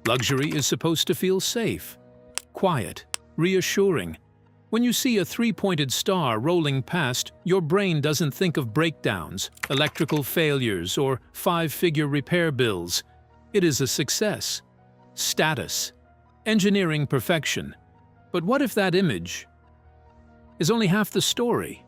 Luxury is supposed to feel safe, quiet, reassuring. When you see a three-pointed star rolling past, your brain doesn't think of breakdowns, electrical failures, or five-figure repair bills. It is a success, status, engineering perfection. But what if that image is only half the story?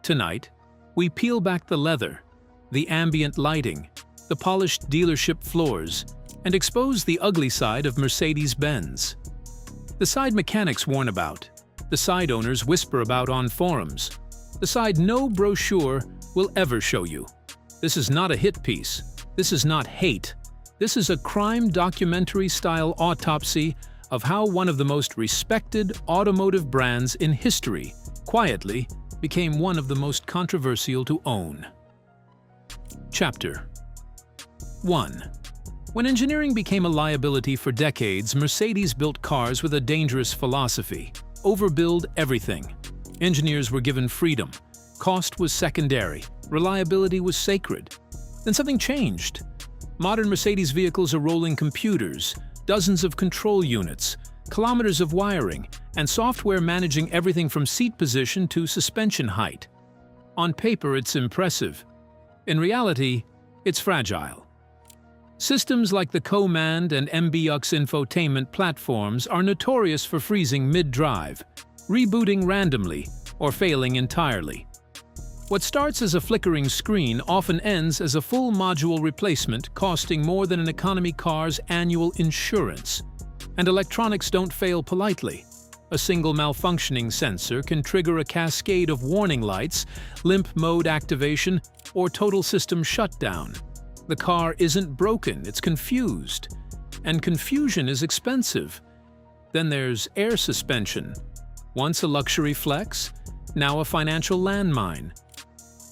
Tonight, we peel back the leather, the ambient lighting, the polished dealership floors, and expose the ugly side of Mercedes Benz. The side mechanics warn about, the side owners whisper about on forums, the side no brochure will ever show you. This is not a hit piece. This is not hate. This is a crime documentary-style autopsy of how one of the most respected automotive brands in history quietly became one of the most controversial to own. Chapter 1. When engineering became a liability for decades, Mercedes built cars with a dangerous philosophy: overbuild everything. Engineers were given freedom. Cost was secondary. Reliability was sacred. Then something changed. Modern Mercedes vehicles are rolling computers, dozens of control units, kilometers of wiring, and software managing everything from seat position to suspension height. On paper, it's impressive. In reality, it's fragile. Systems like the Co-Mand and MBUX infotainment platforms are notorious for freezing mid-drive, rebooting randomly, or failing entirely. What starts as a flickering screen often ends as a full module replacement costing more than an economy car's annual insurance. And electronics don't fail politely. A single malfunctioning sensor can trigger a cascade of warning lights, limp mode activation, or total system shutdown. The car isn't broken, it's confused. And confusion is expensive. Then there's air suspension. Once a luxury flex, now a financial landmine.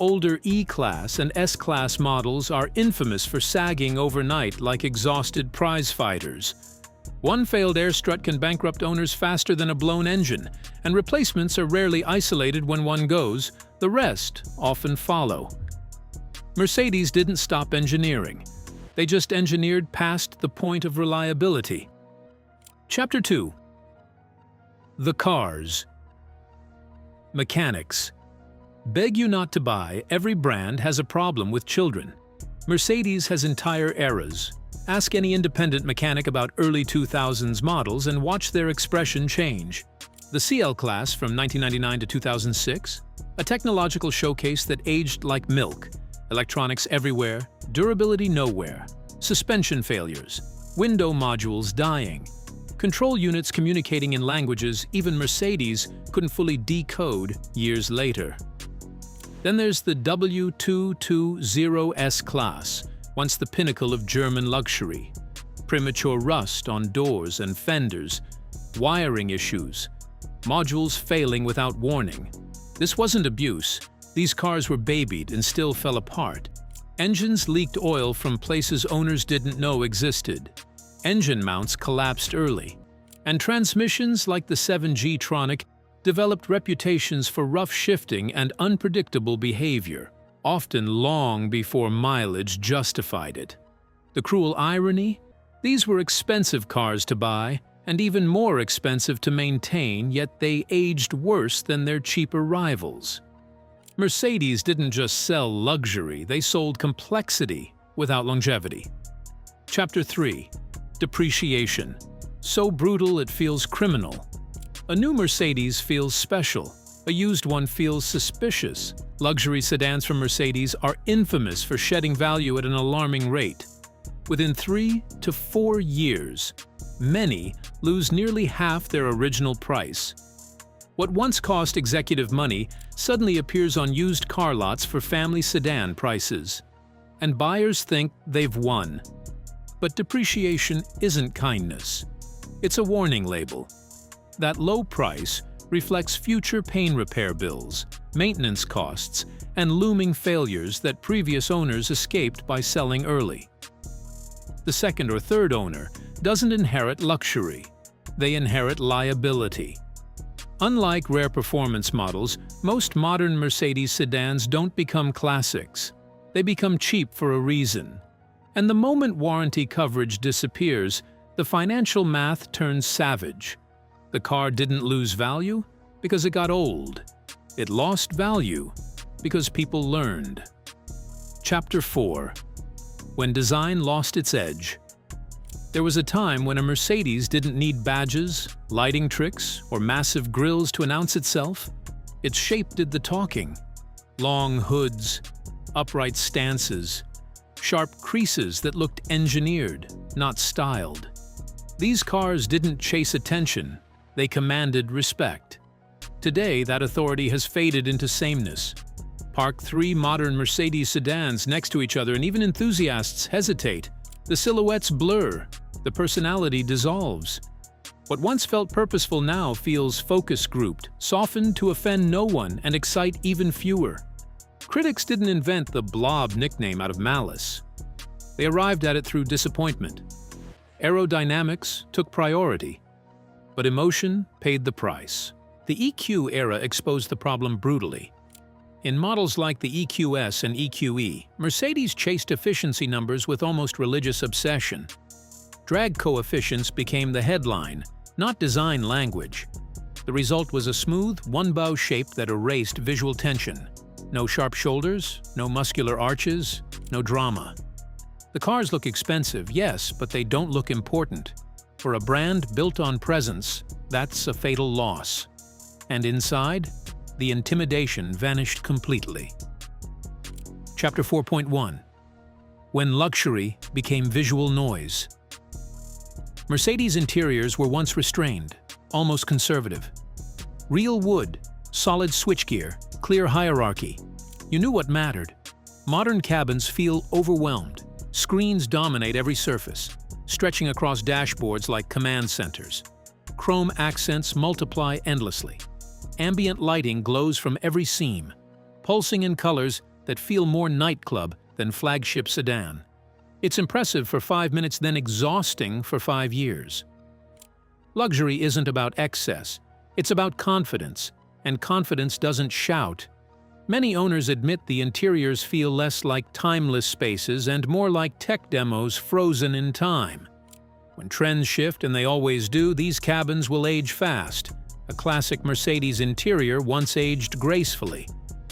Older E-Class and S-Class models are infamous for sagging overnight like exhausted prize fighters. One failed air strut can bankrupt owners faster than a blown engine, and replacements are rarely isolated when one goes, the rest often follow. Mercedes didn't stop engineering. They just engineered past the point of reliability. Chapter 2. The cars. Mechanics. Beg you not to buy, every brand has a problem with children. Mercedes has entire eras. Ask any independent mechanic about early 2000s models and watch their expression change. The CL class from 1999 to 2006, a technological showcase that aged like milk. Electronics everywhere, durability nowhere, suspension failures, window modules dying, control units communicating in languages even Mercedes couldn't fully decode years later. Then there's the W220S class, once the pinnacle of German luxury. Premature rust on doors and fenders, wiring issues, modules failing without warning. This wasn't abuse. These cars were babied and still fell apart. Engines leaked oil from places owners didn't know existed. Engine mounts collapsed early. And transmissions like the 7G-tronic developed reputations for rough shifting and unpredictable behavior, often long before mileage justified it. The cruel irony? These were expensive cars to buy, and even more expensive to maintain, yet they aged worse than their cheaper rivals. Mercedes didn't just sell luxury, they sold complexity without longevity. Chapter 3. Depreciation. So brutal it feels criminal. A new Mercedes feels special. A used one feels suspicious. Luxury sedans from Mercedes are infamous for shedding value at an alarming rate. Within 3 to 4 years, many lose nearly half their original price. What once cost executive money suddenly appears on used car lots for family sedan prices. And buyers think they've won. But depreciation isn't kindness. It's a warning label. That low price reflects future pain repair bills, maintenance costs, and looming failures that previous owners escaped by selling early. The second or third owner doesn't inherit luxury. They inherit liability. Unlike rare performance models, most modern Mercedes sedans don't become classics. They become cheap for a reason. And the moment warranty coverage disappears, The financial math turned savage. The car didn't lose value because it got old. It lost value because people learned. Chapter 4. When design lost its edge. There was a time when a Mercedes didn't need badges, lighting tricks, or massive grilles to announce itself. Its shape did the talking. Long hoods, upright stances, sharp creases that looked engineered, not styled. These cars didn't chase attention, they commanded respect. Today, that authority has faded into sameness. Park 3 modern Mercedes sedans next to each other and even enthusiasts hesitate. The silhouettes blur, the personality dissolves. What once felt purposeful now feels focus-grouped, softened to offend no one and excite even fewer. Critics didn't invent the blob nickname out of malice. They arrived at it through disappointment. Aerodynamics took priority, but emotion paid the price. The EQ era exposed the problem brutally. In models like the EQS and EQE, Mercedes chased efficiency numbers with almost religious obsession. Drag coefficients became the headline, not design language. The result was a smooth, one-bow shape that erased visual tension. No sharp shoulders, no muscular arches, no drama. The cars look expensive, yes, but they don't look important. For a brand built on presence, that's a fatal loss. And inside, the intimidation vanished completely. Chapter 4.1. When luxury became visual noise. Mercedes interiors were once restrained, almost conservative. Real wood, solid switchgear, clear hierarchy. You knew what mattered. Modern cabins feel overwhelmed. Screens dominate every surface, stretching across dashboards like command centers. Chrome accents multiply endlessly. Ambient lighting glows from every seam, pulsing in colors that feel more nightclub than flagship sedan. It's impressive for 5 minutes, then exhausting for 5 years. Luxury isn't about excess, it's about confidence, and confidence doesn't shout. Many owners admit the interiors feel less like timeless spaces and more like tech demos frozen in time. When trends shift, and they always do, these cabins will age fast. A classic Mercedes interior once aged gracefully.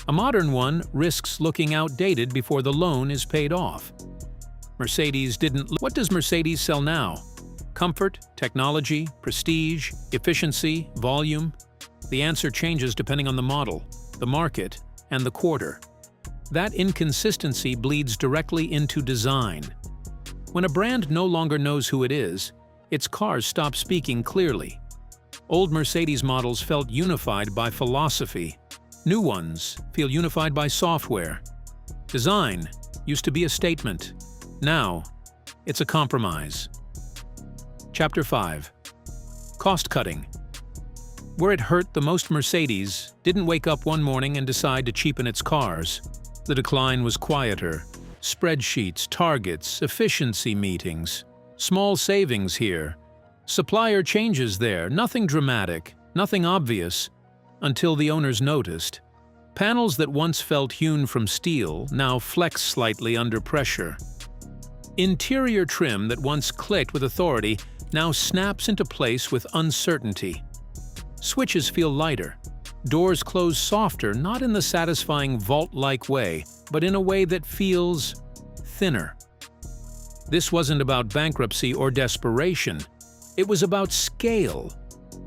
A modern one risks looking outdated before the loan is paid off. Mercedes didn't. What does Mercedes sell now? Comfort, technology, prestige, efficiency, volume? The answer changes depending on the model, the market, and the quarter. That inconsistency bleeds directly into design. When a brand no longer knows who it is, its cars stop speaking clearly. Old Mercedes models felt unified by philosophy. New ones feel unified by software. Design used to be a statement. Now, it's a compromise. Chapter 5. Cost-cutting. Where it hurt the most, Mercedes didn't wake up one morning and decide to cheapen its cars. The decline was quieter. Spreadsheets, targets, efficiency meetings. Small savings here. Supplier changes there, nothing dramatic, nothing obvious, until the owners noticed. Panels that once felt hewn from steel now flex slightly under pressure. Interior trim that once clicked with authority now snaps into place with uncertainty. Switches feel lighter. Doors close softer, not in the satisfying vault-like way, but in a way that feels thinner. This wasn't about bankruptcy or desperation. It was about scale.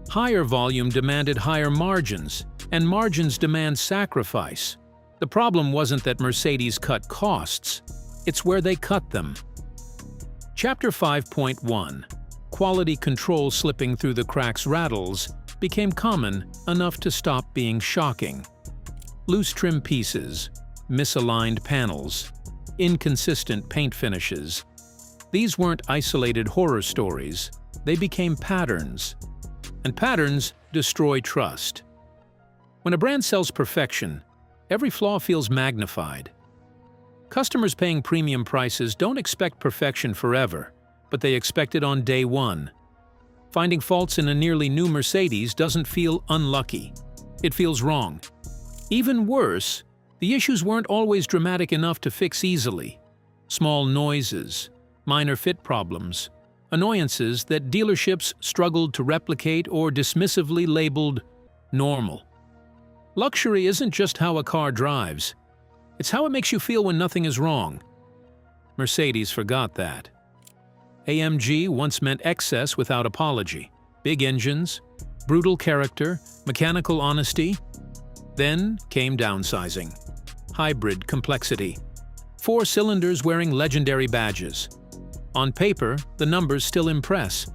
Higher volume demanded higher margins, and margins demand sacrifice. The problem wasn't that Mercedes cut costs, it's where they cut them. Chapter 5.1. Quality control slipping through the cracks rattles became common enough to stop being shocking. Loose trim pieces, misaligned panels, inconsistent paint finishes. These weren't isolated horror stories. They became patterns. And patterns destroy trust. When a brand sells perfection, every flaw feels magnified. Customers paying premium prices don't expect perfection forever, but they expect it on day one. Finding faults in a nearly new Mercedes doesn't feel unlucky. It feels wrong. Even worse, the issues weren't always dramatic enough to fix easily. Small noises, minor fit problems, annoyances that dealerships struggled to replicate or dismissively labeled normal. Luxury isn't just how a car drives. It's how it makes you feel when nothing is wrong. Mercedes forgot that. AMG once meant excess without apology. Big engines, brutal character, mechanical honesty. Then came downsizing. Hybrid complexity. 4 cylinders wearing legendary badges. On paper, the numbers still impress.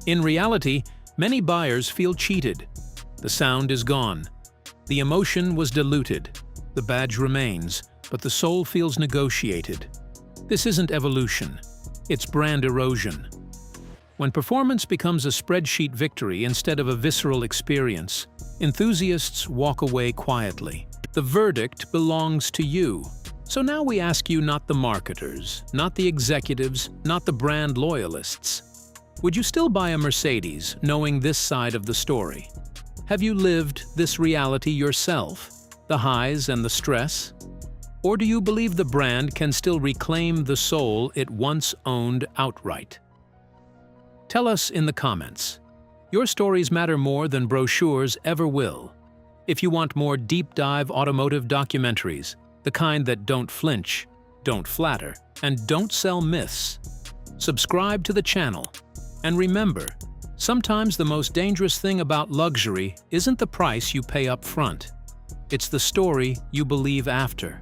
In reality, many buyers feel cheated. The sound is gone. The emotion was diluted. The badge remains, but the soul feels negotiated. This isn't evolution. It's brand erosion. When performance becomes a spreadsheet victory instead of a visceral experience, enthusiasts walk away quietly. The verdict belongs to you. So now we ask you, not the marketers, not the executives, not the brand loyalists. Would you still buy a Mercedes knowing this side of the story? Have you lived this reality yourself, the highs and the stress? Or do you believe the brand can still reclaim the soul it once owned outright? Tell us in the comments. Your stories matter more than brochures ever will. If you want more deep-dive automotive documentaries, the kind that don't flinch, don't flatter, and don't sell myths, subscribe to the channel. And remember, sometimes the most dangerous thing about luxury isn't the price you pay up front. It's the story you believe after.